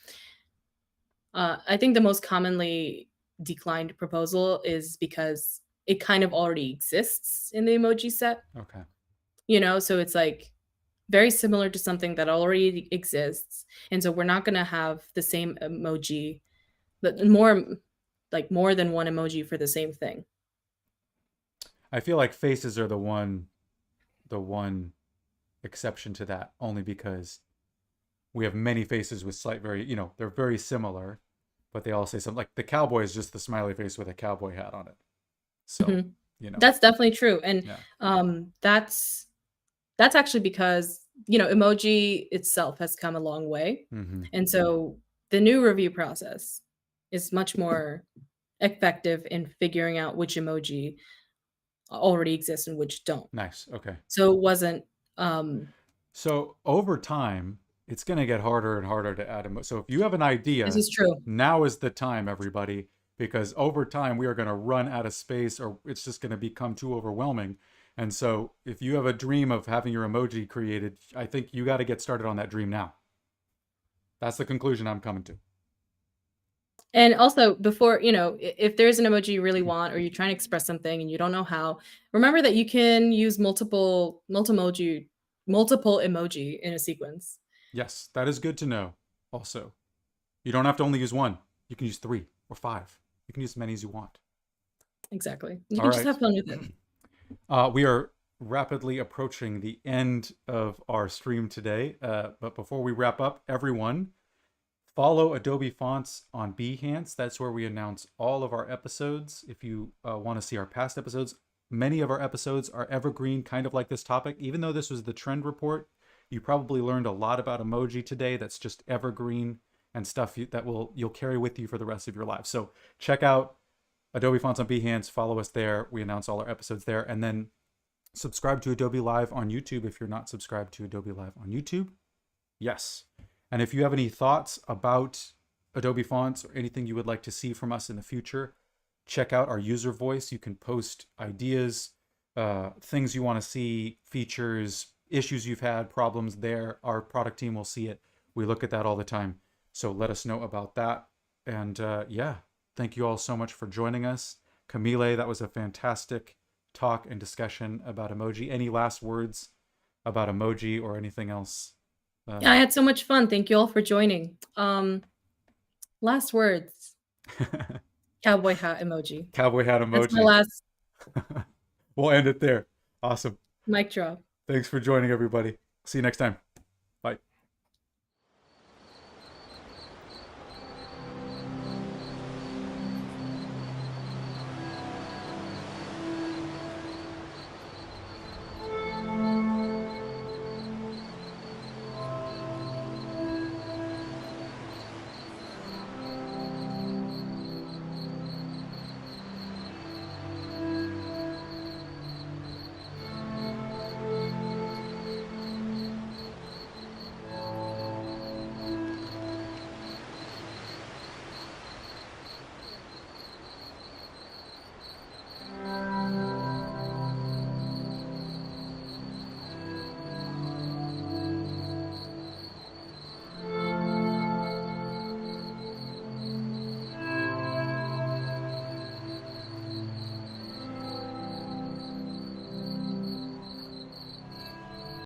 I think the most commonly declined proposal is because it kind of already exists in the emoji set. Okay. So it's like very similar to something that already exists. And so we're not going to have the same emoji, but more than one emoji for the same thing. I feel like faces are the one exception to that, only because we have many faces with they're very similar, but they all say something. Like the cowboy is just the smiley face with a cowboy hat on it. So, that's definitely true. And that's actually because, emoji itself has come a long way. And so the new review process is much more effective in figuring out which emoji already exists and which don't. Nice. Okay. So it wasn't. So over time, it's going to get harder and harder to add emoji. So if you have an idea, this is true. Now is the time, everybody, because over time we are going to run out of space, or it's just going to become too overwhelming. And so if you have a dream of having your emoji created, I think you got to get started on that dream now. That's the conclusion I'm coming to. And also, before, if there's an emoji you really want, or you're trying to express something and you don't know how, remember that you can use multiple emoji multiple emoji in a sequence. Yes, that is good to know. Also, you don't have to only use one. You can use 3 or 5. You can use as many as you want. Exactly. You All can just right. have fun with it. We are rapidly approaching the end of our stream today. But before we wrap up, everyone, follow Adobe Fonts on Behance. That's where we announce all of our episodes. If you want to see our past episodes, many of our episodes are evergreen, kind of like this topic. Even though this was the trend report, you probably learned a lot about emoji today that's just evergreen and stuff that you'll carry with you for the rest of your life. So check out Adobe Fonts on Behance. Follow us there. We announce all our episodes there. And then subscribe to Adobe Live on YouTube if you're not subscribed to Adobe Live on YouTube. Yes. And if you have any thoughts about Adobe Fonts or anything you would like to see from us in the future, check out our user voice. You can post ideas, things you want to see, features, issues you've had, problems there. Our product team will see it. We look at that all the time. So let us know about that. And yeah, thank you all so much for joining us. Kamile, that was a fantastic talk and discussion about emoji. Any last words about emoji or anything else? Yeah, I had so much fun. Thank you all for joining. Last words. Cowboy hat emoji. Cowboy hat That's my emoji. last We'll end it there. Awesome. mic drop. Thanks for joining, everybody. See you next time.